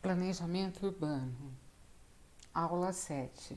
Planejamento urbano. Aula 7.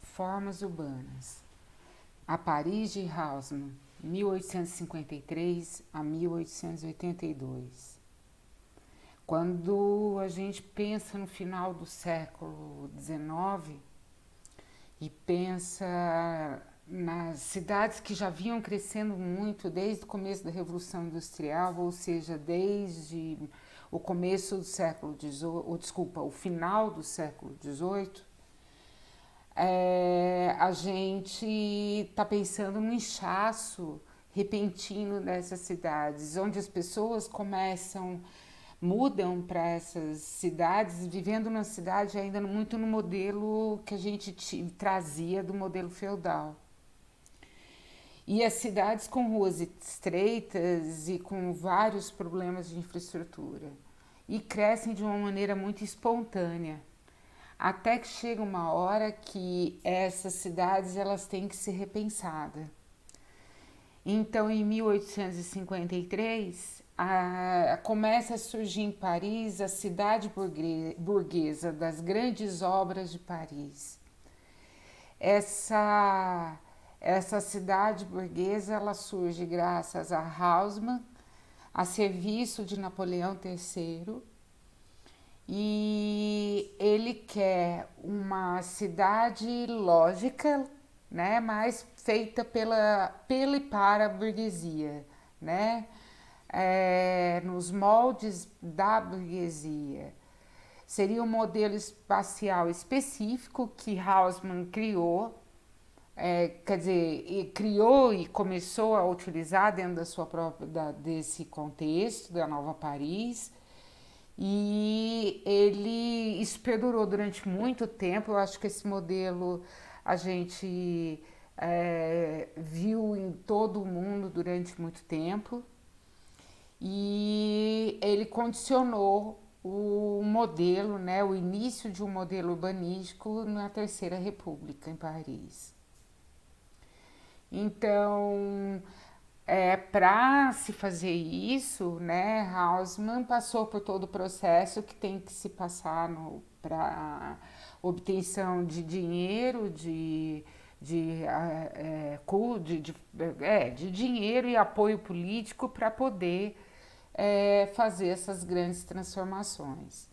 Formas urbanas. A Paris de Haussmann, 1853 a 1882. Quando a gente pensa no final do século XIX e pensa nas cidades que já vinham crescendo muito desde o começo da Revolução Industrial, ou seja, desde o começo do século XVIII, ou desculpa, o final do século XVIII, a gente está pensando num inchaço repentino dessas cidades, onde as pessoas mudam para essas cidades, vivendo na cidade ainda muito no modelo que a gente trazia do modelo feudal. E as cidades com ruas estreitas e com vários problemas de infraestrutura. E crescem de uma maneira muito espontânea. Até que chega uma hora que essas cidades elas têm que ser repensadas. Então, em 1853, começa a surgir em Paris a cidade burguesa das grandes obras de Paris. Essa cidade burguesa ela surge graças a Haussmann, a serviço de Napoleão III, e ele quer uma cidade lógica, né, mas feita pela e para a burguesia, né, nos moldes da burguesia. Seria um modelo espacial específico que Haussmann criou, quer dizer, criou e começou a utilizar dentro da sua própria, desse contexto da Nova Paris. E isso perdurou durante muito tempo. Eu acho que esse modelo a gente viu em todo o mundo durante muito tempo. E ele condicionou o modelo, né, o início de um modelo urbanístico na Terceira República, em Paris. Então, para se fazer isso, né, Haussmann passou por todo o processo que tem que se passar para obtenção de dinheiro, de dinheiro e apoio político para poder fazer essas grandes transformações.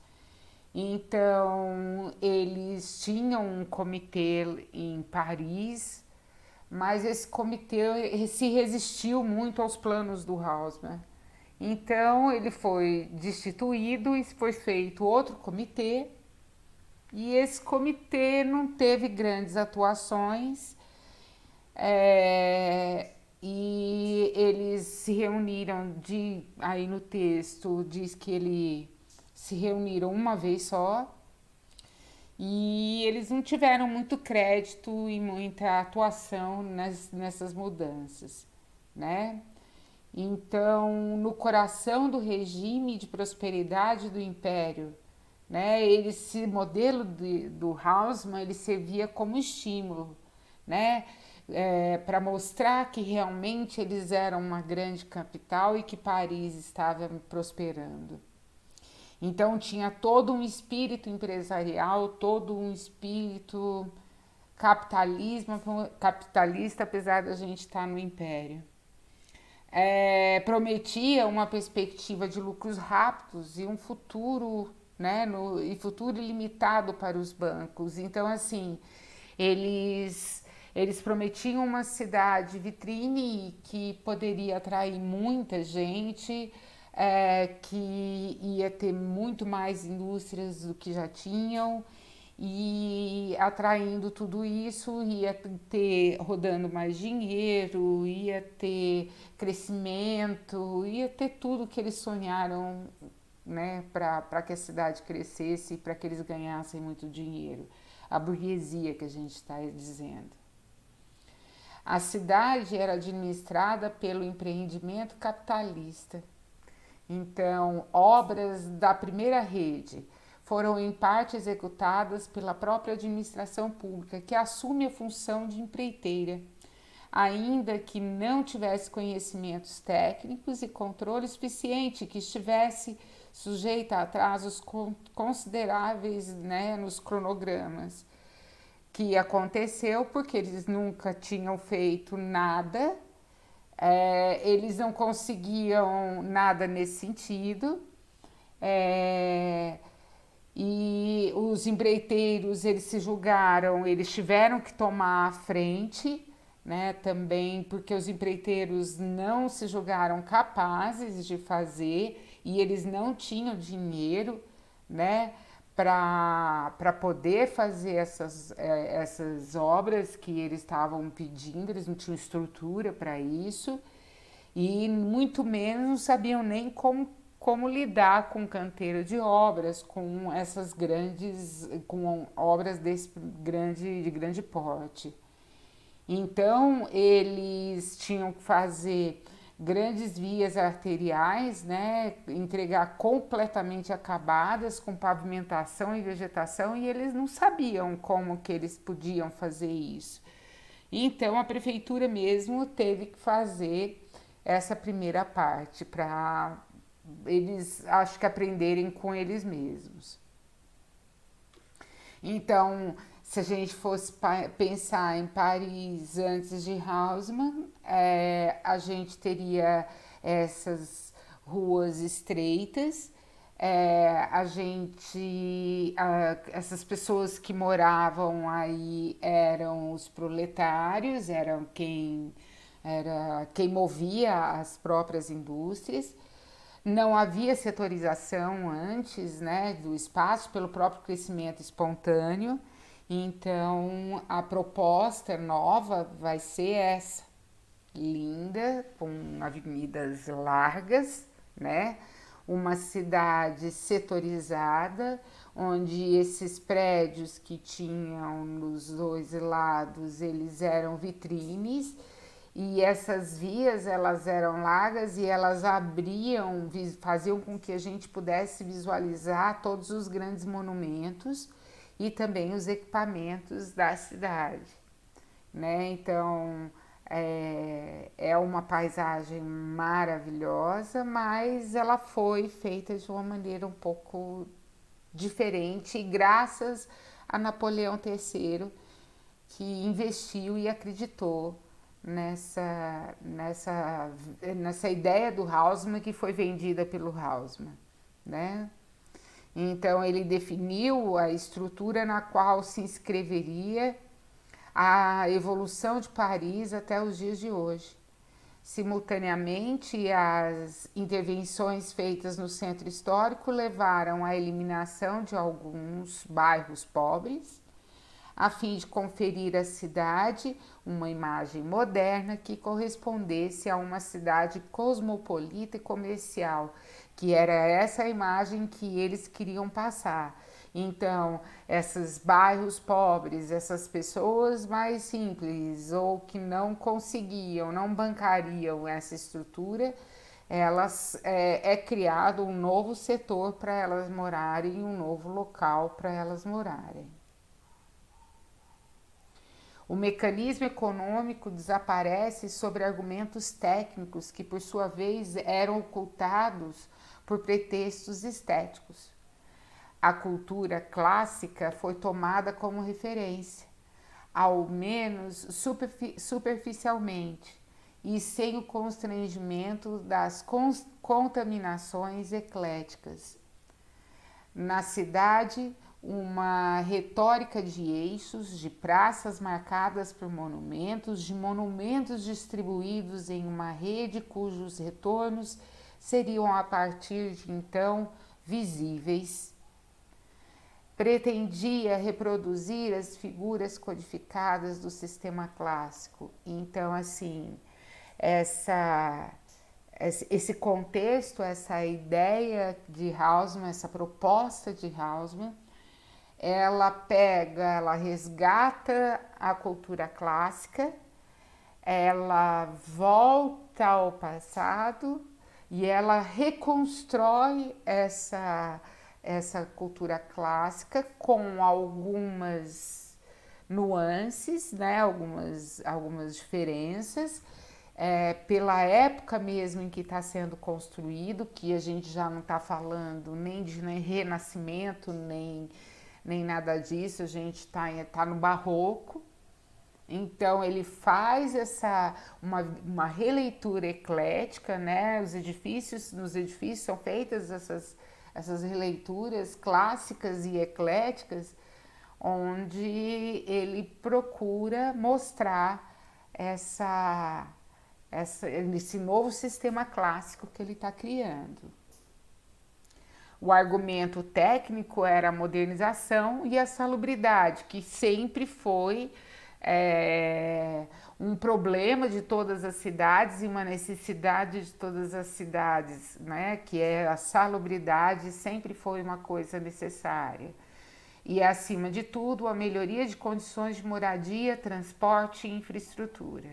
Então, eles tinham um comitê em Paris, mas esse comitê se resistiu muito aos planos do Haussmann. Então ele foi destituído e foi feito outro comitê, e esse comitê não teve grandes atuações, e eles se reuniram, aí no texto diz que eles se reuniram uma vez só, e eles não tiveram muito crédito e muita atuação nessas mudanças, né? Então, no coração do regime de prosperidade do império, né, esse modelo do Haussmann ele servia como estímulo, né, para mostrar que realmente eles eram uma grande capital e que Paris estava prosperando. Então tinha todo um espírito empresarial, todo um espírito capitalista, apesar da gente estar no império. Prometia uma perspectiva de lucros rápidos e um futuro, né, e futuro ilimitado para os bancos. Então, assim, eles prometiam uma cidade vitrine que poderia atrair muita gente, que ia ter muito mais indústrias do que já tinham, e atraindo tudo isso ia ter rodando mais dinheiro, ia ter crescimento, ia ter tudo que eles sonharam, né, para que a cidade crescesse e para que eles ganhassem muito dinheiro. A burguesia que a gente está dizendo. A cidade era administrada pelo empreendimento capitalista. Então, obras da primeira rede foram em parte executadas pela própria administração pública, que assume a função de empreiteira, ainda que não tivesse conhecimentos técnicos e controle suficiente, que estivesse sujeita a atrasos consideráveis, né, nos cronogramas. Que aconteceu porque eles nunca tinham feito nada, eles não conseguiam nada nesse sentido, é, e os empreiteiros, eles se julgaram, eles tiveram que tomar a frente, né, também porque os empreiteiros não se julgaram capazes de fazer e eles não tinham dinheiro, né, para poder fazer essas obras que eles estavam pedindo, eles não tinham estrutura para isso e muito menos não sabiam nem como lidar com canteiro de obras, com essas grandes, com obras de grande porte. Então, eles tinham que fazer grandes vias arteriais, né, entregar completamente acabadas, com pavimentação e vegetação, e eles não sabiam como que eles podiam fazer isso. Então, a prefeitura mesmo teve que fazer essa primeira parte para eles, acho que, aprenderem com eles mesmos. Então, se a gente fosse pensar em Paris antes de Haussmann, a gente teria essas ruas estreitas, essas pessoas que moravam aí eram os proletários, era quem movia as próprias indústrias. Não havia setorização antes, né, do espaço pelo próprio crescimento espontâneo. Então, a proposta nova vai ser essa, linda, com avenidas largas, né? Uma cidade setorizada, onde esses prédios que tinham nos dois lados, eles eram vitrines, e essas vias, elas eram largas e elas abriam, faziam com que a gente pudesse visualizar todos os grandes monumentos e também os equipamentos da cidade, né? Então, é uma paisagem maravilhosa, mas ela foi feita de uma maneira um pouco diferente, graças a Napoleão III, que investiu e acreditou nessa ideia do Haussmann, que foi vendida pelo Haussmann, né? Então ele definiu a estrutura na qual se inscreveria a evolução de Paris até os dias de hoje. Simultaneamente, as intervenções feitas no centro histórico levaram à eliminação de alguns bairros pobres, a fim de conferir à cidade uma imagem moderna que correspondesse a uma cidade cosmopolita e comercial, que era essa imagem que eles queriam passar. Então, esses bairros pobres, essas pessoas mais simples ou que não conseguiam, não bancariam essa estrutura, é criado um novo setor para elas morarem, um novo local para elas morarem. O mecanismo econômico desaparece sobre argumentos técnicos que, por sua vez, eram ocultados por pretextos estéticos. A cultura clássica foi tomada como referência, ao menos superficialmente, e sem o constrangimento das contaminações ecléticas. Na cidade, uma retórica de eixos, de praças marcadas por monumentos, de monumentos distribuídos em uma rede cujos retornos seriam a partir de então visíveis. Pretendia reproduzir as figuras codificadas do sistema clássico. Então, assim, esse contexto, essa ideia de Haussmann, essa proposta de Haussmann, ela resgata a cultura clássica, ela volta ao passado e ela reconstrói essa cultura clássica com algumas nuances, né, algumas diferenças, pela época mesmo em que está sendo construído, que a gente já não está falando nem de renascimento, nem nada disso, a gente tá no barroco. Então ele faz uma releitura eclética, né? Nos edifícios são feitas essas releituras clássicas e ecléticas, onde ele procura mostrar esse novo sistema clássico que ele está criando. O argumento técnico era a modernização e a salubridade, que sempre foi um problema de todas as cidades e uma necessidade de todas as cidades, né? Que é a salubridade, sempre foi uma coisa necessária. E, acima de tudo, a melhoria de condições de moradia, transporte e infraestrutura.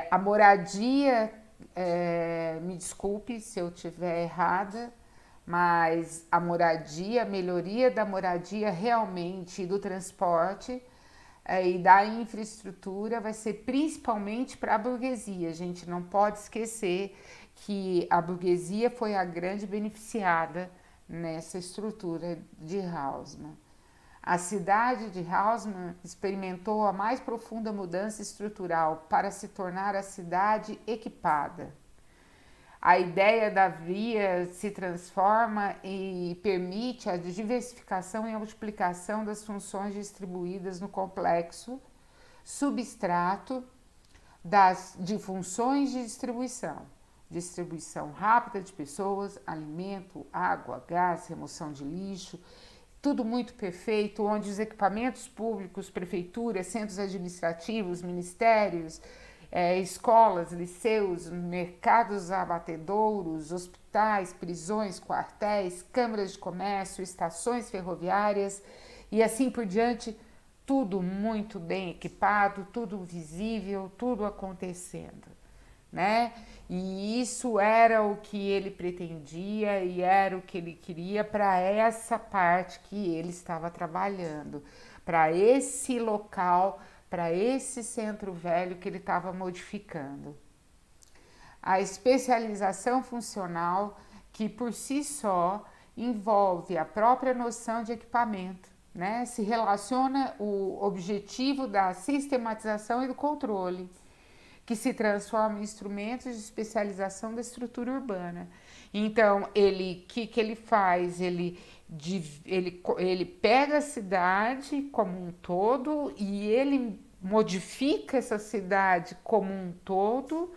A moradia, me desculpe se eu estiver errada, mas a melhoria da moradia realmente e do transporte e da infraestrutura vai ser principalmente para a burguesia. A gente não pode esquecer que a burguesia foi a grande beneficiada nessa estrutura de Haussmann. A cidade de Haussmann experimentou a mais profunda mudança estrutural para se tornar a cidade equipada. A ideia da via se transforma e permite a diversificação e a multiplicação das funções distribuídas no complexo substrato de funções de distribuição. Distribuição rápida de pessoas, alimento, água, gás, remoção de lixo, tudo muito perfeito, onde os equipamentos públicos, prefeituras, centros administrativos, ministérios, escolas, liceus, mercados abatedouros, hospitais, prisões, quartéis, câmaras de comércio, estações ferroviárias e assim por diante, tudo muito bem equipado, tudo visível, tudo acontecendo, né? E isso era o que ele pretendia e era o que ele queria para essa parte que ele estava trabalhando, para esse local, para esse centro velho que ele estava modificando. A especialização funcional, que por si só envolve a própria noção de equipamento, né? Se relaciona o objetivo da sistematização e do controle, que se transforma em instrumentos de especialização da estrutura urbana. Então, que ele faz? Ele pega a cidade como um todo e ele modifica essa cidade como um todo,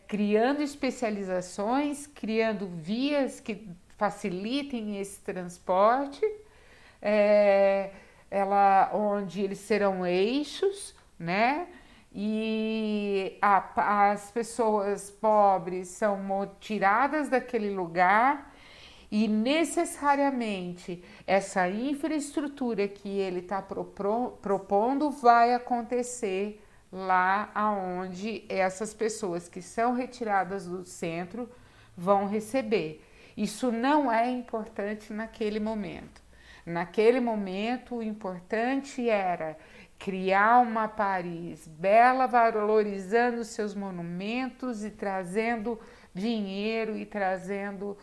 criando especializações, criando vias que facilitem esse transporte, onde eles serão eixos, né? E as pessoas pobres são tiradas daquele lugar e necessariamente essa infraestrutura que ele está propondo vai acontecer lá aonde essas pessoas que são retiradas do centro vão receber. Isso não é importante naquele momento. Naquele momento, o importante era criar uma Paris bela, valorizando seus monumentos e trazendo dinheiro e trazendo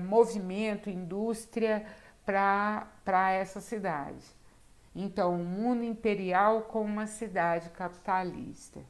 movimento, indústria para essa cidade. Então, um mundo imperial com uma cidade capitalista.